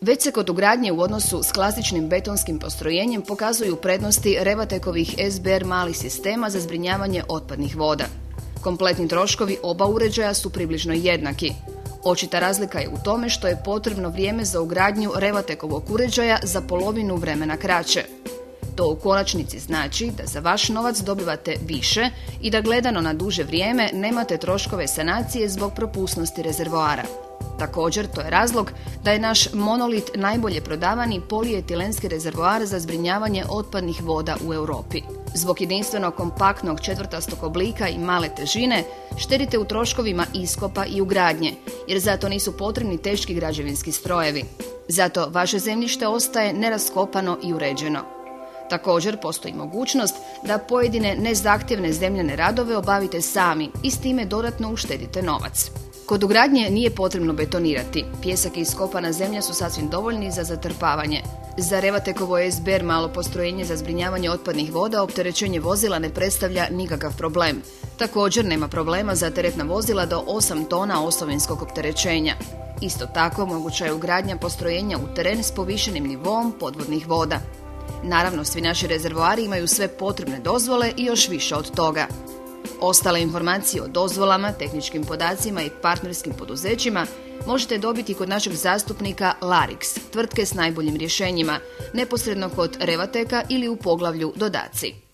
Već se kod ugradnje u odnosu s klasičnim betonskim postrojenjem pokazuju prednosti Revatekovih SBR malih sistema za zbrinjavanje otpadnih voda. Kompletni troškovi oba uređaja su približno jednaki. Očita razlika je u tome što je potrebno vrijeme za ugradnju Revatekovog uređaja za polovinu vremena kraće. To u konačnici znači da za vaš novac dobivate više i da gledano na duže vrijeme nemate troškove sanacije zbog propusnosti rezervoara. Također, to je razlog da je naš Monolit najbolje prodavani polietilenski rezervoar za zbrinjavanje otpadnih voda u Europi. Zbog jedinstvenog kompaktnog četvrtastog oblika i male težine, štedite u troškovima iskopa i ugradnje, jer zato nisu potrebni teški građevinski strojevi. Zato vaše zemljište ostaje neraskopano i uređeno. Također postoji mogućnost da pojedine nezahtjevne zemljane radove obavite sami i s time dodatno uštedite novac. Kod ugradnje nije potrebno betonirati. Pijesak i iskopana zemlja su sasvim dovoljni za zatrpavanje. Za Revatekovo SBR malo postrojenje za zbrinjavanje otpadnih voda opterećenje vozila ne predstavlja nikakav problem. Također nema problema za teretna vozila do 8 tona osovinskog opterećenja. Isto tako moguća je ugradnja postrojenja u teren s povišenim nivoom podvodnih voda. Naravno, svi naši rezervoari imaju sve potrebne dozvole i još više od toga. Ostale informacije o dozvolama, tehničkim podacima i partnerskim poduzećima možete dobiti kod našeg zastupnika Larix, tvrtke s najboljim rješenjima, neposredno kod Revateka ili u poglavlju Dodaci.